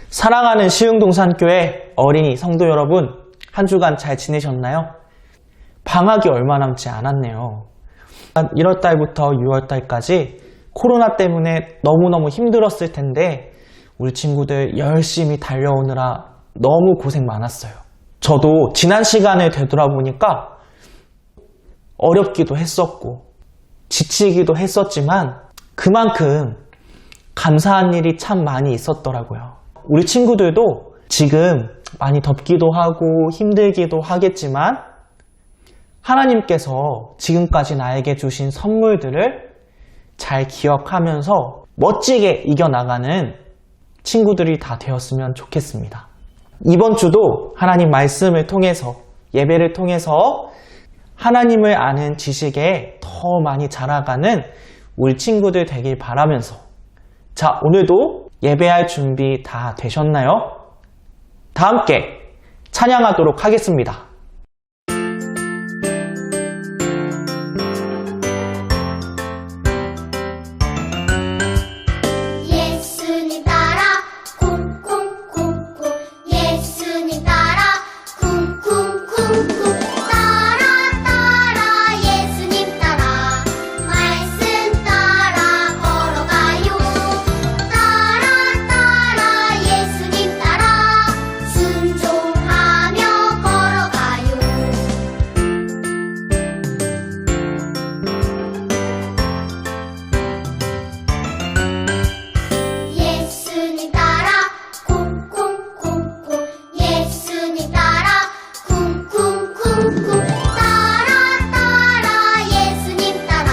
사랑하는 시흥동산교회 어린이 성도 여러분, 한 주간 잘 지내셨나요? 방학이 얼마 남지 않았네요. 1월달부터 6월달까지 코로나 때문에 너무너무 힘들었을 텐데 우리 친구들 열심히 달려오느라 너무 고생 많았어요. 저도 지난 시간을 되돌아보니까 어렵기도 했었고 지치기도 했었지만 그만큼 감사한 일이 참 많이 있었더라고요. 우리 친구들도 지금 많이 덥기도 하고 힘들기도 하겠지만 하나님께서 지금까지 나에게 주신 선물들을 잘 기억하면서 멋지게 이겨나가는 친구들이 다 되었으면 좋겠습니다. 이번 주도 하나님 말씀을 통해서, 예배를 통해서 하나님을 아는 지식에 더 많이 자라가는 우리 친구들 되길 바라면서, 자, 오늘도 예배할 준비 다 되셨나요? 다 함께 찬양하도록 하겠습니다. 예수님 따라 쿵쿵쿵쿵 예수님 따라 쿵쿵쿵쿵 따라 따라 예수님 따라 말씀 따라 걸어가요 따라 따라 예수님 따라 순종하며 걸어가요 예수님 따라 쿵쿵쿵쿵 예수님 따라 쿵쿵쿵쿵 따라 따라 예수님 따라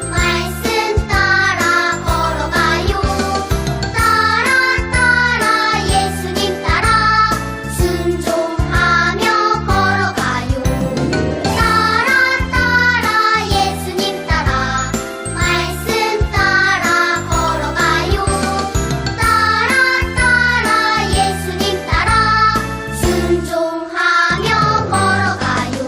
말씀 따라 걸어가요 따라 따라 예수님 따라 순종하며 걸어가요 따라 따라 예수님 따라 말씀 따라 걸어가요 따라 따라 예수님 따라 순종하며 걸어가요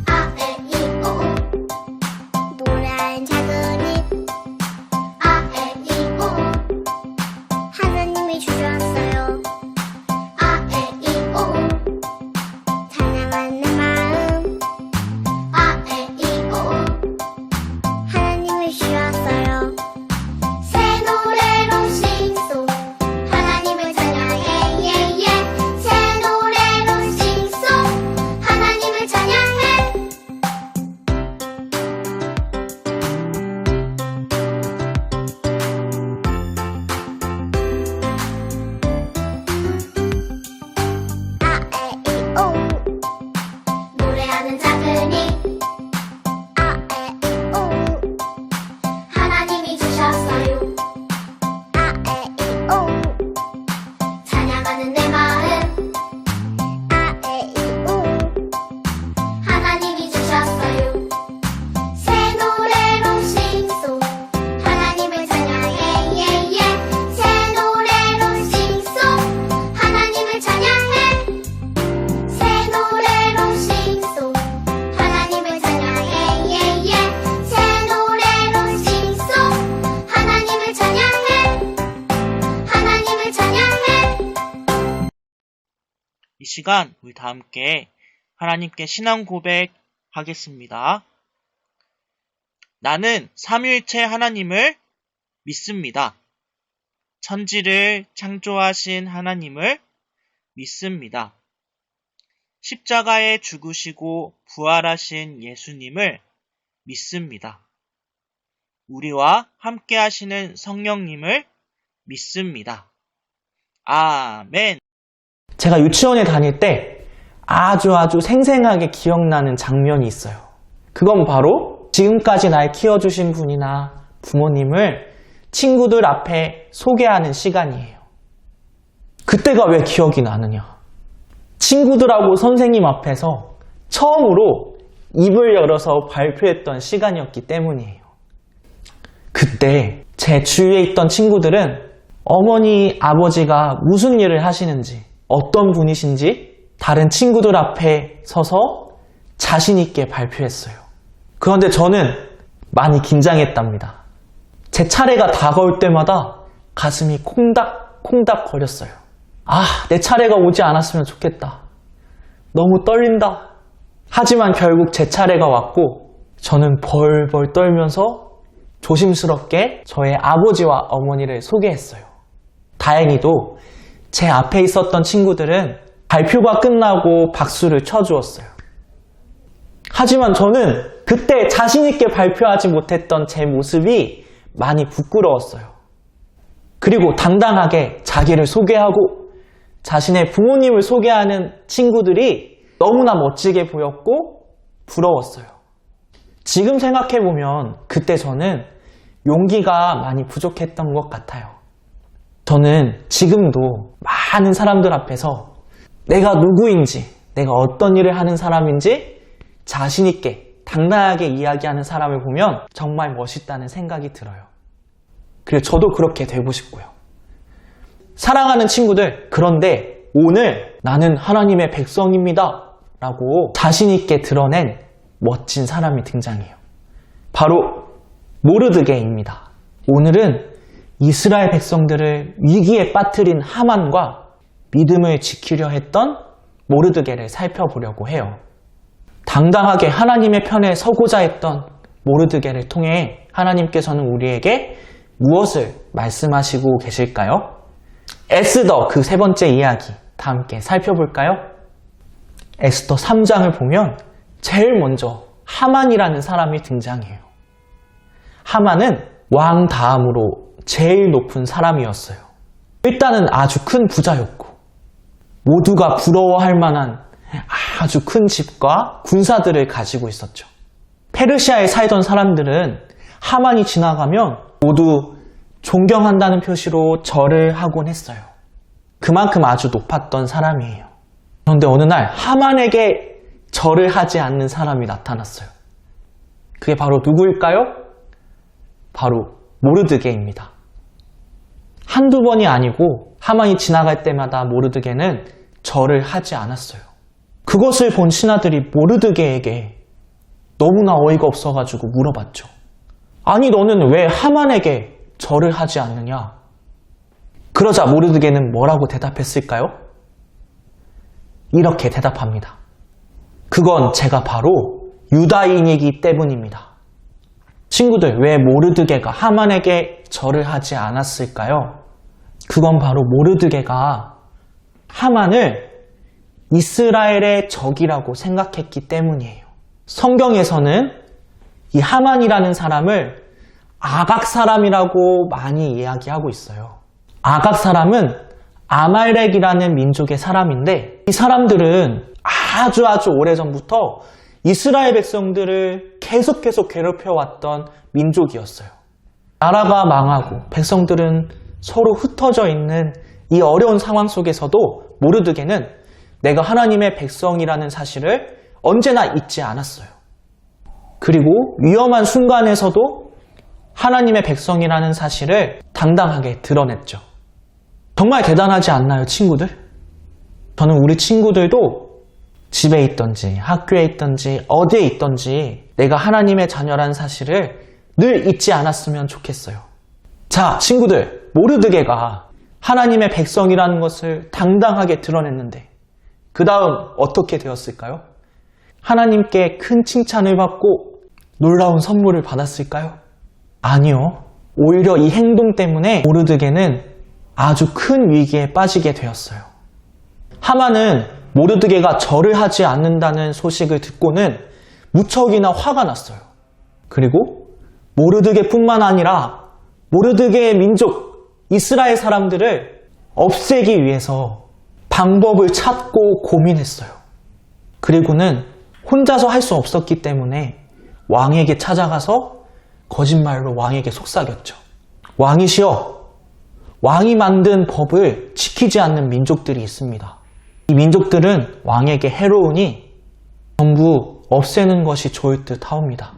아에이오 노래하는 작은 잎 아에이오 하나님이 주셨어요 아에이오 찬양하는 내 마음 아에이오 하나님이 주셨어요 새 노래로 싱송 하나님을 찬양해 예예 새 노래로 싱송 하나님을 찬양해 아에이오 노래하는 작은이 아에이오 하나님이 주셨어요 아에이오 찬양하는 내 마음 아에이오 하나님이 주셨어요 새 노래로 싱송 하나님을 찬양해 예예 새 노래로 싱송 하나님을 찬양해 새 노래로 싱송 하나님을 찬양해 예예 새 노래로 싱송 하나님을 찬양해 하나님을 찬양해 이 시간 우리 다 함께 하나님께 신앙 고백하겠습니다. 나는 삼위일체 하나님을 믿습니다. 천지를 창조하신 하나님을 믿습니다. 십자가에 죽으시고 부활하신 예수님을 믿습니다. 우리와 함께 하시는 성령님을 믿습니다. 아멘. 제가 유치원에 다닐 때 아주 생생하게 기억나는 장면이 있어요. 그건 바로 지금까지 날 키워주신 분이나 부모님을 친구들 앞에 소개하는 시간이에요. 그때가 왜 기억이 나느냐? 친구들하고 선생님 앞에서 처음으로 입을 열어서 발표했던 시간이었기 때문이에요. 그때 제 주위에 있던 친구들은 어머니, 아버지가 무슨 일을 하시는지, 어떤 분이신지 다른 친구들 앞에 서서 자신 있게 발표했어요. 그런데 저는 많이 긴장했답니다. 제 차례가 다가올 때마다 가슴이 콩닥콩닥 거렸어요. 내 차례가 오지 않았으면 좋겠다. 너무 떨린다. 하지만 결국 제 차례가 왔고 저는 벌벌 떨면서 조심스럽게 저의 아버지와 어머니를 소개했어요. 다행히도 제 앞에 있었던 친구들은 발표가 끝나고 박수를 쳐주었어요. 하지만 저는 그때 자신있게 발표하지 못했던 제 모습이 많이 부끄러웠어요. 그리고 당당하게 자기를 소개하고 자신의 부모님을 소개하는 친구들이 너무나 멋지게 보였고 부러웠어요. 지금 생각해보면 그때 저는 용기가 많이 부족했던 것 같아요. 저는 지금도 많은 사람들 앞에서 내가 누구인지, 내가 어떤 일을 하는 사람인지 자신있게 당당하게 이야기하는 사람을 보면 정말 멋있다는 생각이 들어요. 그리고 저도 그렇게 되고 싶고요. 사랑하는 친구들, 그런데 오늘 나는 하나님의 백성입니다 라고 자신있게 드러낸 멋진 사람이 등장해요. 바로 모르드게입니다. 오늘은 이스라엘 백성들을 위기에 빠뜨린 하만과 믿음을 지키려 했던 모르드게를 살펴보려고 해요. 당당하게 하나님의 편에 서고자 했던 모르드게를 통해 하나님께서는 우리에게 무엇을 말씀하시고 계실까요? 에스더 그 세 번째 이야기 다 함께 살펴볼까요? 에스더 3장을 보면 제일 먼저 하만이라는 사람이 등장해요. 하만은 왕 다음으로 제일 높은 사람이었어요. 일단은 아주 큰 부자였고 모두가 부러워할 만한 아주 큰 집과 군사들을 가지고 있었죠. 페르시아에 살던 사람들은 하만이 지나가면 모두 존경한다는 표시로 절을 하곤 했어요. 그만큼 아주 높았던 사람이에요. 그런데 어느 날 하만에게 절을 하지 않는 사람이 나타났어요. 그게 바로 누구일까요? 바로 모르드게입니다. 한두 번이 아니고 하만이 지나갈 때마다 모르드게는 절을 하지 않았어요. 그것을 본 신하들이 모르드게에게 너무나 어이가 없어가지고 물어봤죠. 아니, 너는 왜 하만에게 절을 하지 않느냐? 그러자 모르드게는 뭐라고 대답했을까요? 이렇게 대답합니다. 그건 제가 바로 유다인이기 때문입니다. 친구들, 왜 모르드게가 하만에게 절을 하지 않았을까요? 그건 바로 모르드게가 하만을 이스라엘의 적이라고 생각했기 때문이에요. 성경에서는 이 하만이라는 사람을 아각 사람이라고 많이 이야기하고 있어요. 아각 사람은 아말렉이라는 민족의 사람인데 이 사람들은 아주 오래전부터 이스라엘 백성들을 계속 괴롭혀왔던 민족이었어요. 나라가 망하고 백성들은 서로 흩어져 있는 이 어려운 상황 속에서도 모르드게는 내가 하나님의 백성이라는 사실을 언제나 잊지 않았어요. 그리고 위험한 순간에서도 하나님의 백성이라는 사실을 당당하게 드러냈죠. 정말 대단하지 않나요, 친구들? 저는 우리 친구들도 집에 있던지 학교에 있던지 어디에 있던지 내가 하나님의 자녀라는 사실을 늘 잊지 않았으면 좋겠어요. 자, 친구들, 모르드게가 하나님의 백성이라는 것을 당당하게 드러냈는데 그 다음 어떻게 되었을까요? 하나님께 큰 칭찬을 받고 놀라운 선물을 받았을까요? 아니요. 오히려 이 행동 때문에 모르드게는 아주 큰 위기에 빠지게 되었어요. 하만은 모르드게가 절을 하지 않는다는 소식을 듣고는 무척이나 화가 났어요. 그리고 모르드게뿐만 아니라 모르드게의 민족 이스라엘 사람들을 없애기 위해서 방법을 찾고 고민했어요. 그리고는 혼자서 할 수 없었기 때문에 왕에게 찾아가서 거짓말로 왕에게 속삭였죠. 왕이시여, 왕이 만든 법을 지키지 않는 민족들이 있습니다. 이 민족들은 왕에게 해로우니 전부 없애는 것이 좋을 듯 하옵니다.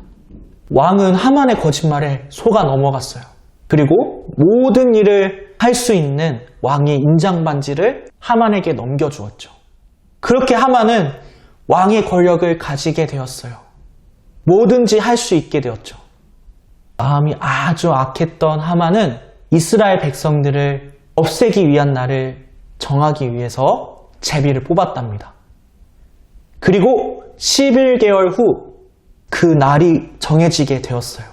왕은 하만의 거짓말에 속아 넘어갔어요. 그리고 모든 일을 할 수 있는 왕의 인장반지를 하만에게 넘겨주었죠. 그렇게 하만은 왕의 권력을 가지게 되었어요. 뭐든지 할 수 있게 되었죠. 마음이 아주 악했던 하만은 이스라엘 백성들을 없애기 위한 날을 정하기 위해서 제비를 뽑았답니다. 그리고 11개월 후 그 날이 정해지게 되었어요.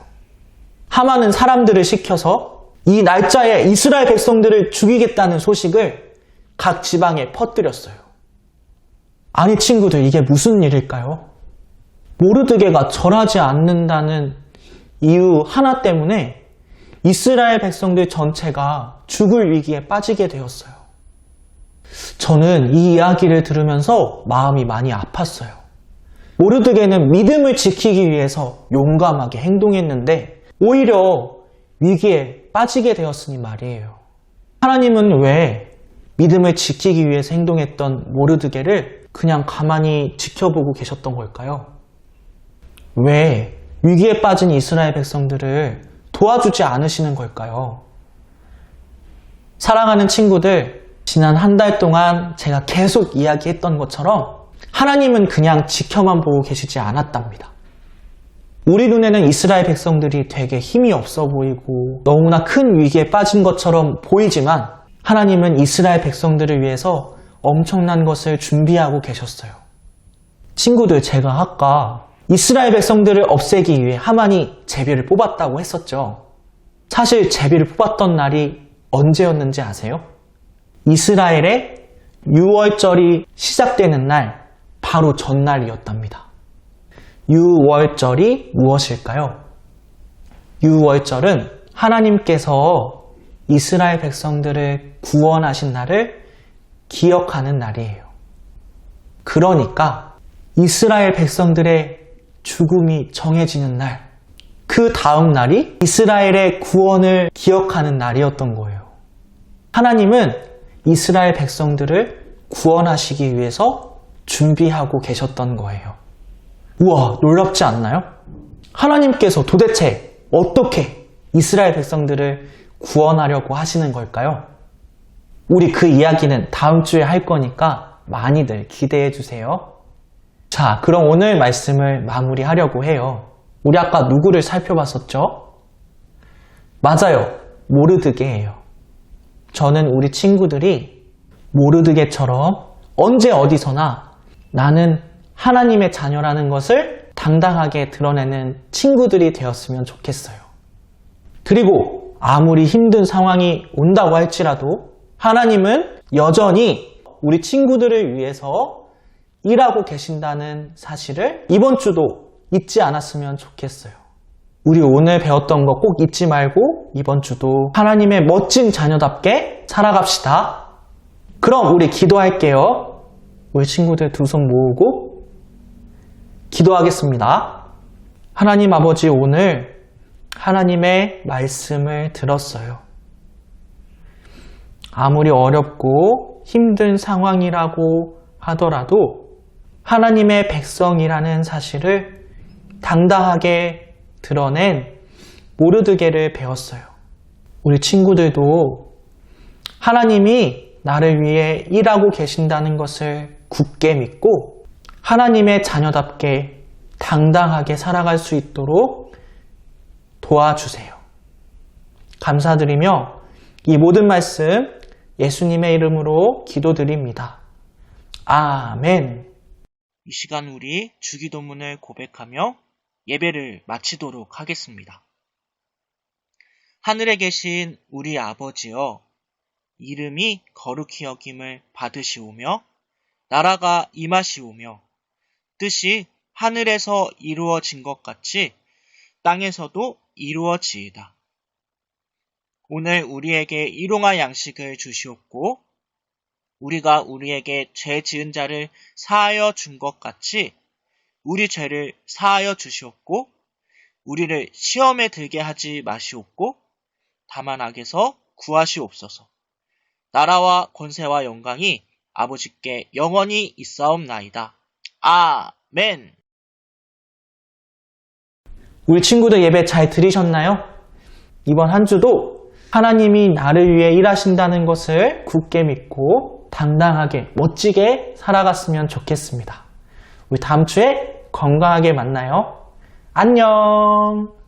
하만은 사람들을 시켜서 이 날짜에 이스라엘 백성들을 죽이겠다는 소식을 각 지방에 퍼뜨렸어요. 아니 친구들, 이게 무슨 일일까요? 모르드게가 절하지 않는다는 이유 하나 때문에 이스라엘 백성들 전체가 죽을 위기에 빠지게 되었어요. 저는 이 이야기를 들으면서 마음이 많이 아팠어요. 모르드게는 믿음을 지키기 위해서 용감하게 행동했는데 오히려 위기에 빠지게 되었으니 말이에요. 하나님은 왜 믿음을 지키기 위해서 행동했던 모르드게를 그냥 가만히 지켜보고 계셨던 걸까요? 왜 위기에 빠진 이스라엘 백성들을 도와주지 않으시는 걸까요? 사랑하는 친구들, 지난 한 달 동안 제가 계속 이야기했던 것처럼 하나님은 그냥 지켜만 보고 계시지 않았답니다. 우리 눈에는 이스라엘 백성들이 되게 힘이 없어 보이고 너무나 큰 위기에 빠진 것처럼 보이지만 하나님은 이스라엘 백성들을 위해서 엄청난 것을 준비하고 계셨어요. 친구들, 제가 아까 이스라엘 백성들을 없애기 위해 하만이 제비를 뽑았다고 했었죠. 사실 제비를 뽑았던 날이 언제였는지 아세요? 이스라엘의 유월절이 시작되는 날 바로 전날이었답니다. 유월절이 무엇일까요? 유월절은 하나님께서 이스라엘 백성들을 구원하신 날을 기억하는 날이에요. 그러니까 이스라엘 백성들의 죽음이 정해지는 날, 그 다음 날이 이스라엘의 구원을 기억하는 날이었던 거예요. 하나님은 이스라엘 백성들을 구원하시기 위해서 준비하고 계셨던 거예요. 우와, 놀랍지 않나요? 하나님께서 도대체 어떻게 이스라엘 백성들을 구원하려고 하시는 걸까요? 우리 그 이야기는 다음 주에 할 거니까 많이들 기대해 주세요. 자, 그럼 오늘 말씀을 마무리하려고 해요. 우리 아까 누구를 살펴봤었죠? 맞아요. 모르드게예요. 저는 우리 친구들이 모르드게처럼 언제 어디서나 나는 하나님의 자녀라는 것을 당당하게 드러내는 친구들이 되었으면 좋겠어요. 그리고 아무리 힘든 상황이 온다고 할지라도 하나님은 여전히 우리 친구들을 위해서 일하고 계신다는 사실을 이번 주도 잊지 않았으면 좋겠어요. 우리 오늘 배웠던 거 꼭 잊지 말고 이번 주도 하나님의 멋진 자녀답게 살아갑시다. 그럼 우리 기도할게요. 우리 친구들 두 손 모으고 기도하겠습니다. 하나님 아버지, 오늘 하나님의 말씀을 들었어요. 아무리 어렵고 힘든 상황이라고 하더라도 하나님의 백성이라는 사실을 당당하게 드러낸 모르드게를 배웠어요. 우리 친구들도 하나님이 나를 위해 일하고 계신다는 것을 굳게 믿고 하나님의 자녀답게 당당하게 살아갈 수 있도록 도와주세요. 감사드리며 이 모든 말씀 예수님의 이름으로 기도드립니다. 아멘. 이 시간 우리 주기도문을 고백하며 예배를 마치도록 하겠습니다. 하늘에 계신 우리 아버지여, 이름이 거룩히 여김을 받으시오며 나라가 임하시오며 뜻이 하늘에서 이루어진 것 같이 땅에서도 이루어지이다. 오늘 우리에게 일용할 양식을 주시옵고 우리가 우리에게 죄 지은 자를 사하여 준 것 같이 우리 죄를 사하여 주시옵고 우리를 시험에 들게 하지 마시옵고 다만 악에서 구하시옵소서. 나라와 권세와 영광이 아버지께 영원히 있사옵나이다. 아멘. 우리 친구들 예배 잘 들으셨나요? 이번 한 주도 하나님이 나를 위해 일하신다는 것을 굳게 믿고 당당하게 멋지게 살아갔으면 좋겠습니다. 우리 다음 주에 건강하게 만나요. 안녕!